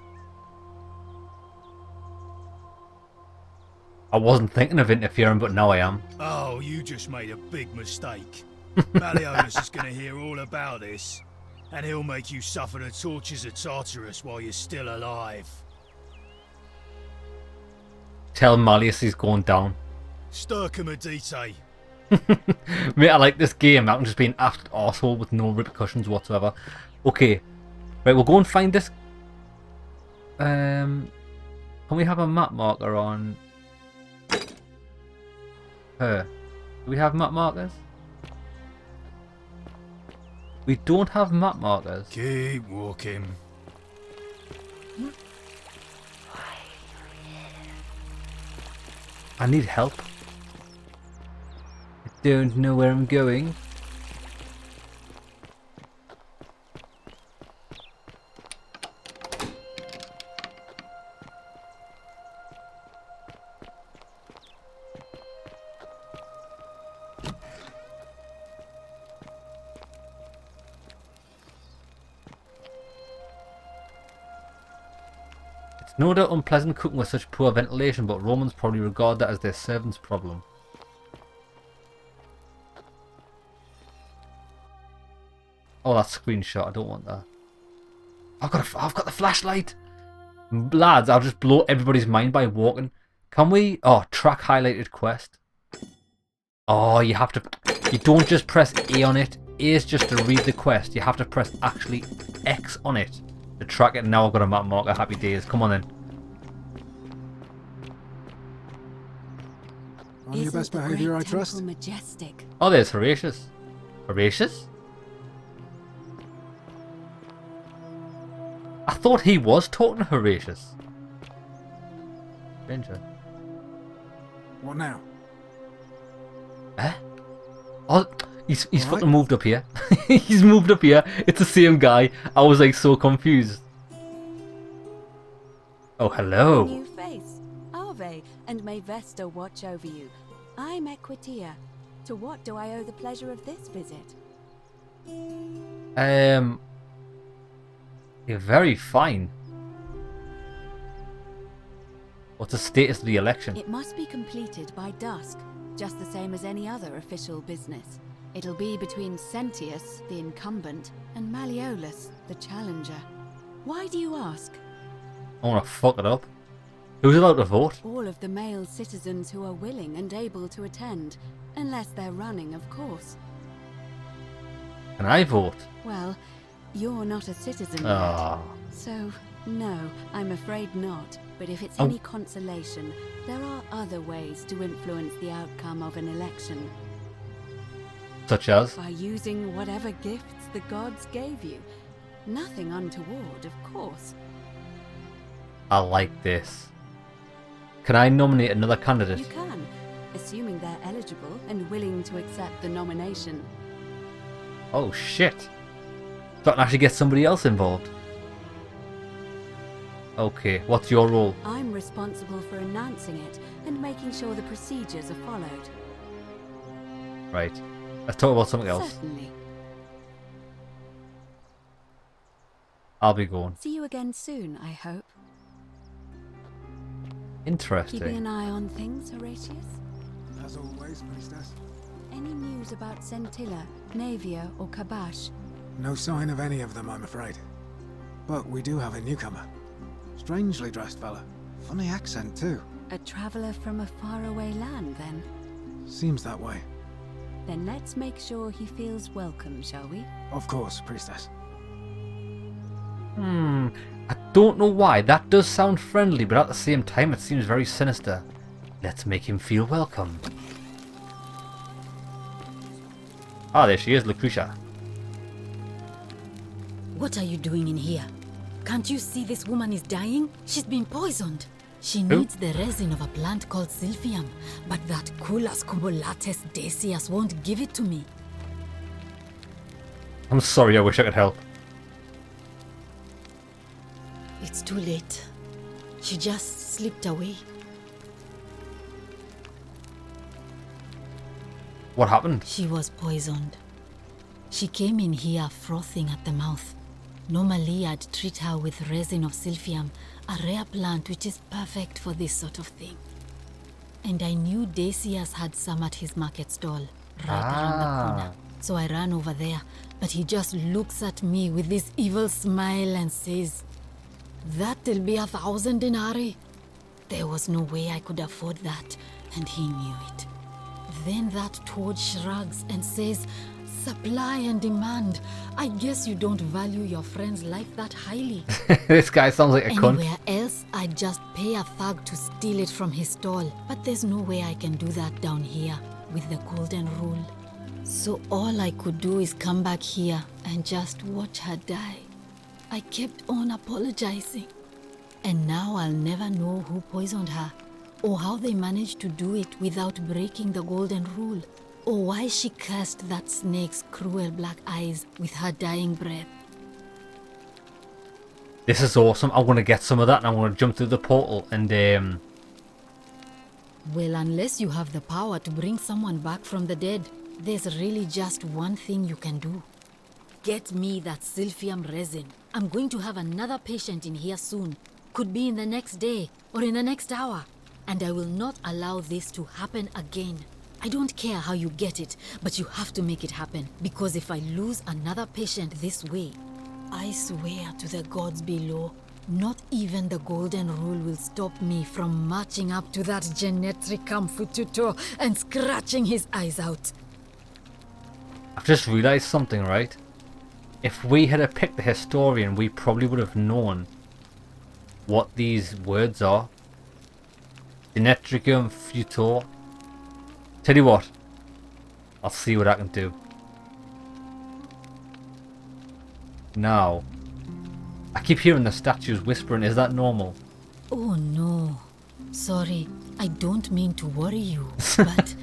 I wasn't thinking of interfering, but now I am. Oh, you just made a big mistake. Malleolus is going to hear all about this, and he'll make you suffer the tortures of Tartarus while you're still alive. Tell Malleus he's going down. Sturcum Mate, I like this game. I can just be an absolute arsehole with no repercussions whatsoever. Okay. Right, we'll go and find this. Can we have a map marker on her? Do we have map markers? We don't have map markers. Keep walking. I need help. I don't know where I'm going. It's no doubt unpleasant cooking with such poor ventilation, but Romans probably regard that as their servant's problem. Oh, that screenshot. I don't want that. I've got the flashlight. Lads, I'll just blow everybody's mind by walking. Can we? Oh, track highlighted quest. Oh, you have to. You don't just press A on it. A is just to read the quest. You have to press actually X on it to track it. Now I've got a map marker. Happy days. Come on then. On your best behavior, I trust. Majestic. Oh, there's Horatius. Horatius? I thought he was talking to Horatius. Stranger. What now? Eh? Oh, he's All fucking right. moved up here. He's moved up here. It's the same guy. I was like so confused. Oh, hello. New face. Ave, and may Vesta watch over you. I'm Equitia. To what do I owe the pleasure of this visit? You're very fine. What's the status of the election? It must be completed by dusk, just the same as any other official business. It'll be between Sentius, the incumbent, and Malleolus, the challenger. Why do you ask? I want to fuck it up. Who's allowed to vote? All of the male citizens who are willing and able to attend, unless they're running, of course. Can I vote? Well, you're not a citizen Ah. yet, so no, I'm afraid not. But if it's Oh. any consolation, there are other ways to influence the outcome of an election. Such as? By using whatever gifts the gods gave you. Nothing untoward, of course. I like this. Can I nominate another candidate? You can, assuming they're eligible and willing to accept the nomination. Oh shit. So I can actually get somebody else involved. Okay, what's your role? I'm responsible for announcing it and making sure the procedures are followed. Right. Let's talk about something else. Certainly. I'll be going. See you again soon, I hope. Keeping Interesting. an eye on things, Horatius? As always, priestess. Any news about Centilla, Navia, or Kabash? No sign of any of them, I'm afraid. But we do have a newcomer. Strangely dressed fella. Funny accent, too. A traveler from a faraway land, then? Seems that way. Then let's make sure he feels welcome, shall we? Of course, priestess. I don't know why. That does sound friendly, but at the same time it seems very sinister. Let's make him feel welcome. Ah, there she is, Lucretia. What are you doing in here? Can't you see this woman is dying? She's been poisoned. She Who? needs the resin of a plant called Silphium, but that Culus cumulatus Decius won't give it to me. I'm sorry, I wish I could help. It's too late. She just slipped away. What happened? She was poisoned. She came in here frothing at the mouth. Normally I'd treat her with resin of Silphium, a rare plant which is perfect for this sort of thing. And I knew Decius had some at his market stall, right around the corner. So I ran over there, but he just looks at me with this evil smile and says, "That'll be 1,000 denarii." There was no way I could afford that, and he knew it. Then that toad shrugs and says, "Supply and demand. I guess you don't value your friend's life that highly." This guy sounds like a cunt. Anywhere else, I'd just pay a thug to steal it from his stall. But there's no way I can do that down here with the golden rule. So all I could do is come back here and just watch her die. I kept on apologizing. And now I'll never know who poisoned her, or how they managed to do it without breaking the golden rule, or why she cursed that snake's cruel black eyes with her dying breath. This is awesome. I want to get some of that, and I want to jump through the portal and Well, unless you have the power to bring someone back from the dead, there's really just one thing you can do. Get me that silphium resin. I'm going to have another patient in here soon. Could be in the next day or in the next hour. And I will not allow this to happen again. I don't care how you get it, but you have to make it happen. Because if I lose another patient this way, I swear to the gods below, not even the golden rule will stop me from marching up to that Genetricum Fututo and scratching his eyes out. I've just realised something, right? If we had picked the historian, we probably would have known what these words are. Genetricum Futur. Tell you what, I'll see what I can do. Now, I keep hearing the statues whispering, is that normal? Oh no. Sorry, I don't mean to worry you, but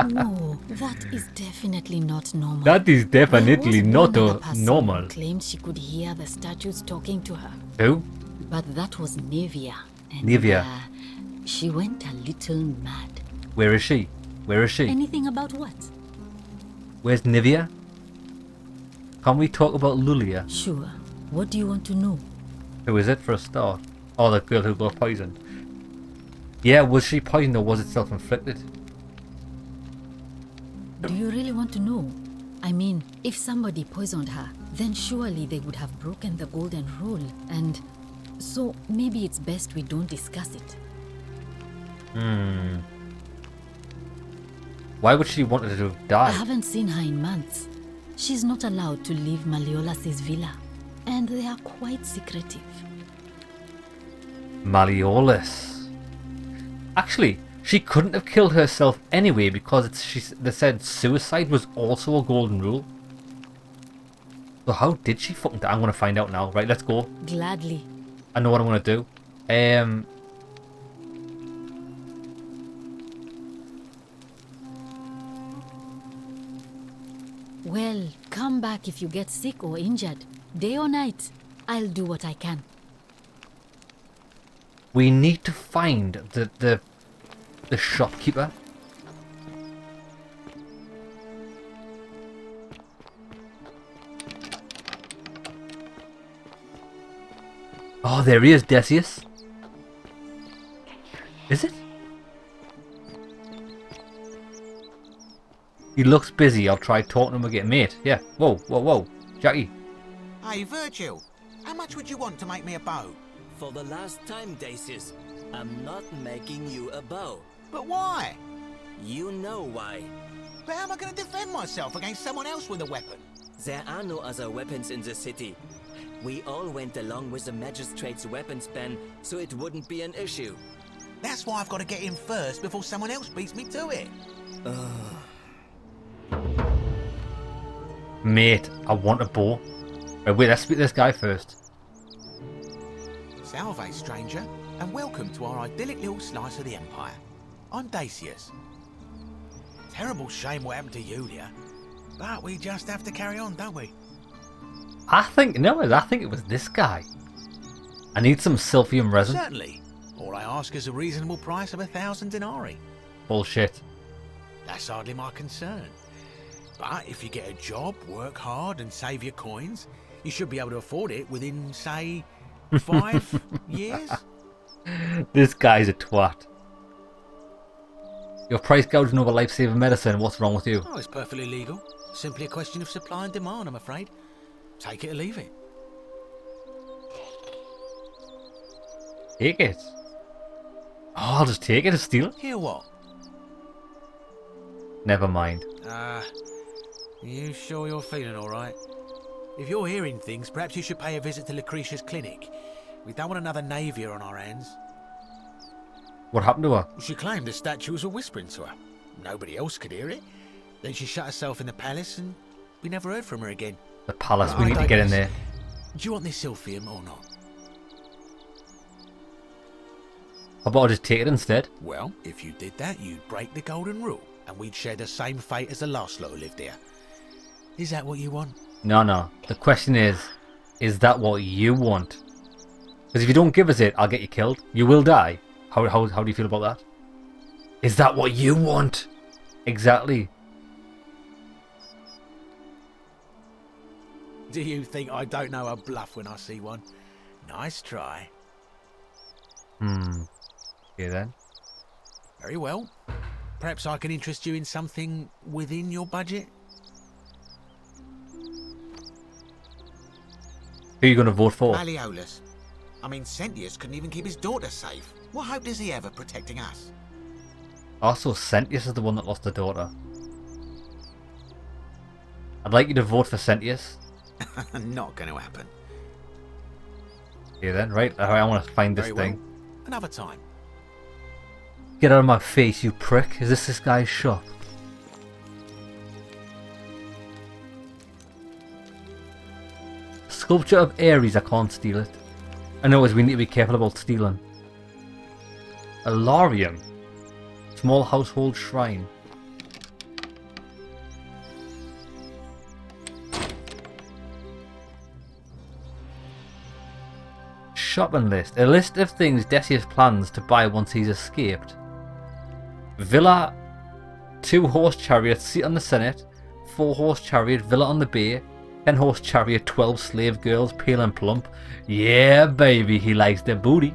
no, that is definitely not normal. That is definitely not normal. Who claimed she could hear the statues talking to her. Who? But that was Nevia. And, Nevia. She went a little mad. Where is she? Where is she? Anything about what? Where's Nevia? Can we talk about Lulia? Sure. What do you want to know? Who is it for a start? Oh, the girl who got poisoned. Yeah, was she poisoned or was it self-inflicted? Do you really want to know? I mean, if somebody poisoned her, then surely they would have broken the golden rule, and so maybe it's best we don't discuss it. Why would she want her to I die? haven't seen her in months. She's not allowed to leave Malleolas' villa, and they are quite secretive. Malleolas. Actually, she couldn't have killed herself anyway because they said suicide was also a golden rule. So how did she fucking die? I'm going to find out now. Right, let's go. Gladly. I know what I'm going to do. Well, come back if you get sick or injured. Day or night, I'll do what I can. We need to find the shopkeeper. Oh, there he is, Decius. Is it? He looks busy. I'll try talking to him again. Mate, yeah. Whoa, whoa, whoa. Jackie. Hey, Virgil. How much would you want to make me a bow? For the last time, Decius, I'm not making you a bow. But why? You know why. But how am I going to defend myself against someone else with a weapon? There are no other weapons in the city. We all went along with the magistrate's weapons ban, so it wouldn't be an issue. That's why I've got to get in first before someone else beats me to it. Mate, I want a bow. Right, wait, let's speak to this guy first. Salve, stranger, and welcome to our idyllic little slice of the Empire. I'm Decius. Terrible shame what happened to Yulia, but we just have to carry on, don't we? I think it was this guy. I need some silphium resin. Certainly. All I ask is a reasonable price of 1,000 denarii. Bullshit. That's hardly my concern. But if you get a job, work hard and save your coins, you should be able to afford it within, say, 5 years? This guy's a twat. Your price gouging over life-saving medicine. What's wrong with you? Oh, it's perfectly legal. Simply a question of supply and demand, I'm afraid. Take it or leave it. Take it. Oh, I'll just take it and steal it. Hear what? Never mind. You sure you're feeling all right? If you're hearing things, perhaps you should pay a visit to Lucretia's clinic. We don't want another Navia on our hands. What happened to her? She claimed the statues were whispering to her. Nobody else could hear it. Then she shut herself in the palace and we never heard from her again. The palace, we need to get in there. Do you want this silphium or not? How about I just take it instead? Well, if you did that, you'd break the golden rule, and we'd share the same fate as the last lot who lived here. Is that what you want? No. The question is that what you want? Because if you don't give us it, I'll get you killed. You will die. How do you feel about that? Is that what you want? Exactly. Do you think I don't know a bluff when I see one? Nice try. Okay then. Very well. Perhaps I can interest you in something within your budget? Who are you going to vote for? Malleolus. I mean, Sentius couldn't even keep his daughter safe. What hope does he have of protecting us? Also, Sentius is the one that lost the daughter. I'd like you to vote for Sentius. Not going to happen. Okay then, right. I want to find this Very thing. well. Another time. Get out of my face, you prick. Is this guy's shop? Sculpture of Ares, I can't steal it. I know, as we need to be careful about stealing. Alarium. Small household shrine. Shopping list. A list of things Decius plans to buy once he's escaped. Villa, 2-horse chariot, seat on the Senate, 4-horse chariot, villa on the bay, 10-horse chariot, 12 slave girls, pale and plump. Yeah, baby, he likes their booty.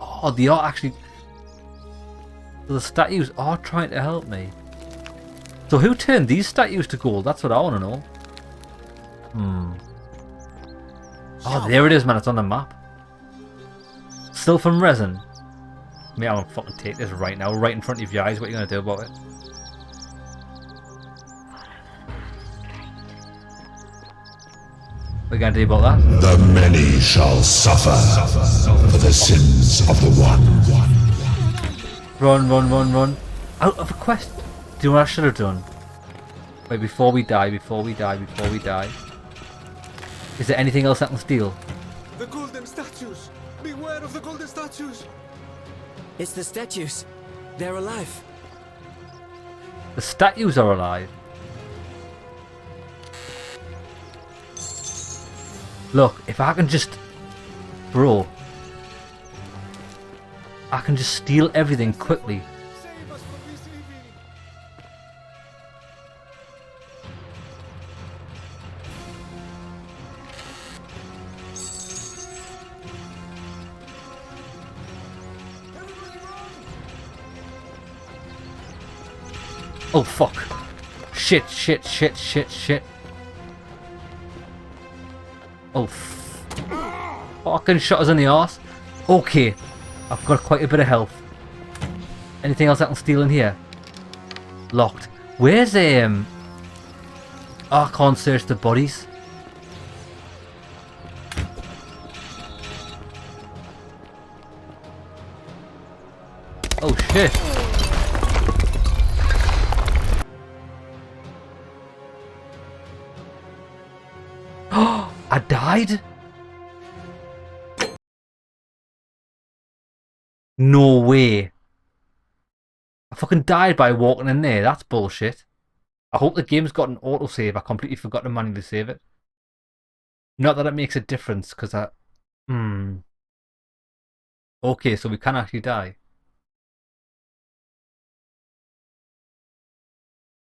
Oh, they are actually... The statues are trying to help me. So who turned these statues to gold? That's what I want to know. Oh, there it is, man. It's on the map. Still from resin. Mate, I'm gonna fucking take this right now, right in front of your eyes. What are you gonna do about it? What are you gonna do about that? The many shall suffer for the sins of the one. Run. Out of a quest. Do you know what I should have done? Wait, before we die. Is there anything else I can steal? The golden statues! Beware of the golden statues! It's the statues. They're alive. The statues are alive. Look, if I can just... Bro. I can just steal everything quickly. Save us from this evil! Oh fuck. Shit. Oh fucking shot us in the arse. Okay. I've got quite a bit of health. Anything else I can steal in here? Locked. Where's Oh, I can't search the bodies. Oh shit. I died? No way. I fucking died by walking in there. That's bullshit. I hope the game's got an autosave. I completely forgot to manually save it. Not that it makes a difference, because I... Okay, so we can actually die.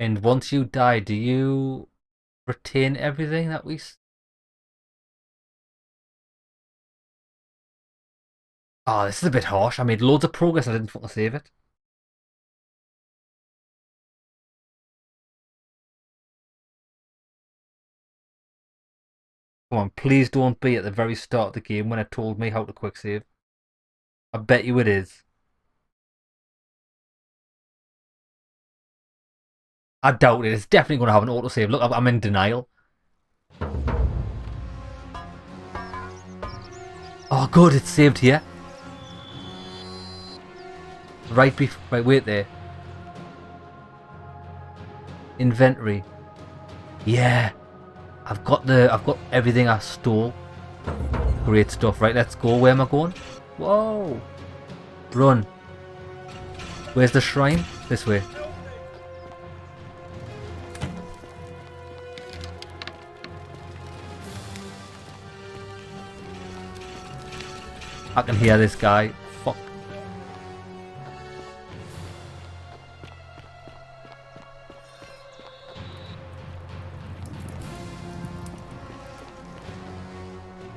And once you die, do you retain everything that we... Oh, this is a bit harsh. I made loads of progress. I didn't fucking save it. Come on, please don't be at the very start of the game when it told me how to quick save. I bet you it is. I doubt it. It's definitely going to have an autosave. Look, I'm in denial. Oh, good. It's saved here. Right, wait there. Inventory. Yeah. I've got everything I stole. Great stuff. Right, let's go. Where am I going? Whoa! Run. Where's the shrine? This way. I can hear this guy. Fuck.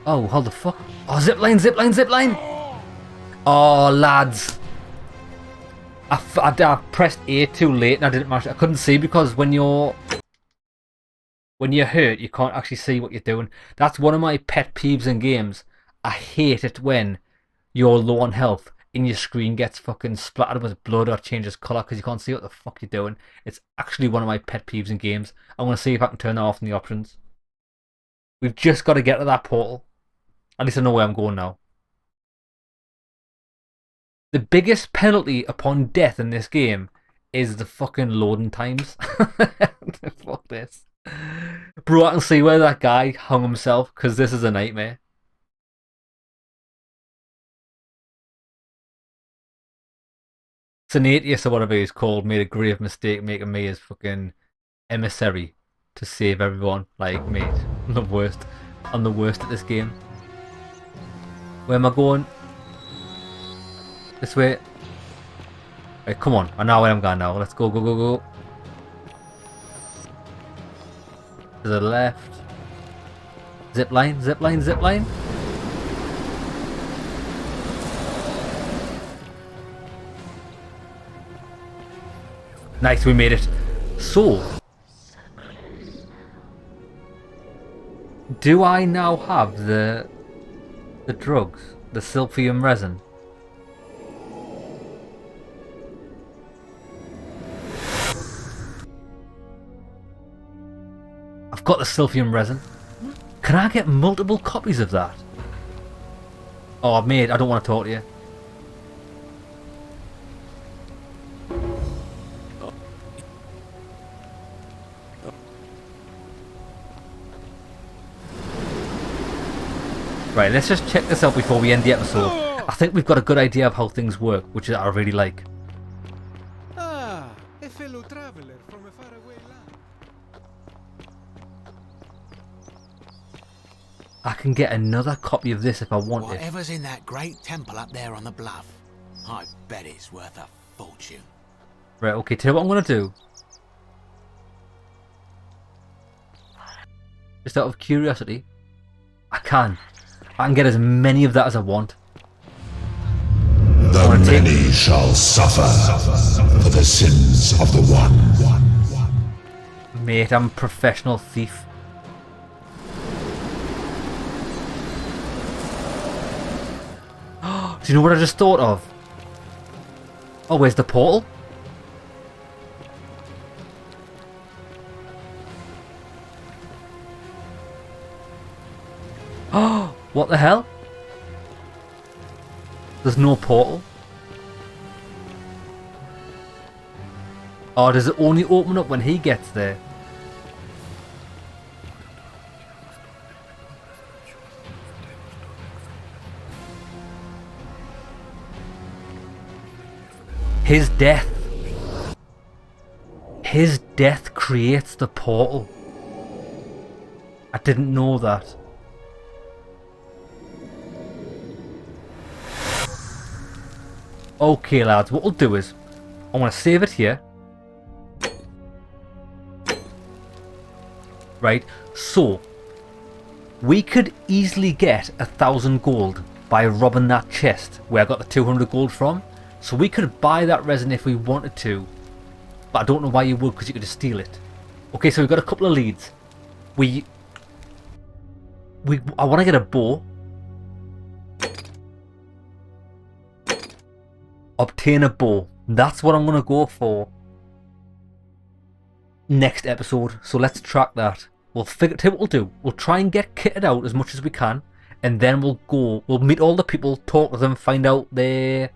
Oh, how the fuck? Oh, zipline, zipline, zipline! Oh, lads. I pressed A too late and I didn't manage. I couldn't see because when you're hurt, you can't actually see what you're doing. That's one of my pet peeves in games. I hate it when you're low on health and your screen gets fucking splattered with blood or changes colour because you can't see what the fuck you're doing. It's actually one of my pet peeves in games. I'm going to see if I can turn that off in the options. We've just got to get to that portal. At least I know where I'm going now. The biggest penalty upon death in this game is the fucking loading times. Fuck this. Bro, I can see where that guy hung himself because this is a nightmare. Senatius or whatever he's called made a grave mistake making me his fucking emissary to save everyone. Like, mate, I'm the worst. I'm the worst at this game. Where am I going? This way. Right, come on. I know where I'm going now. Let's go, go, go, go. To the left. Zip line, zip line, zip line. Nice, we made it. So, do I now have the drugs, the silphium resin? I've got the silphium resin. Can I get multiple copies of that? Oh, mate, I don't want to talk to you. Right, let's just check this out before we end the episode. I think we've got a good idea of how things work, which I really like. Ah, a fellow traveler from a faraway land. I can get another copy of this if I want it. Whatever's in that great temple up there on the bluff, I bet it's worth a fortune. Right, okay, tell you what I'm going to do. Just out of curiosity, I can get as many of that as I want. The many shall suffer for the sins of the one. Mate, I'm a professional thief. Do you know what I just thought of? Oh, where's the portal? Oh, what the hell? There's no portal. Oh, does it only open up when he gets there? His death. His death creates the portal. I didn't know that. Okay, lads, what we'll do is I'm going to save it here. Right, so we could easily get 1,000 gold by robbing that chest where I got the 200 gold from. So we could buy that resin if we wanted to, but I don't know why you would, because you could just steal it. Okay, so we've got a couple of leads. I want to get a bow. Obtain a bow. That's what I'm going to go for next episode. So let's track that. We'll tell you what we'll do. We'll try and get kitted out as much as we can, and then we'll meet all the people, talk to them, find out their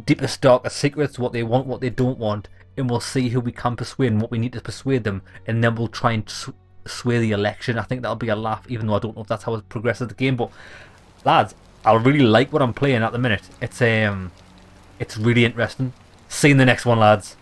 deepest, darkest secrets, what they want, what they don't want, and we'll see who we can persuade and what we need to persuade them, and then we'll try and sway the election. I think that'll be a laugh, even though I don't know if that's how it progresses the game. But lads, I really like what I'm playing at the minute. It's really interesting. See you in the next one, lads.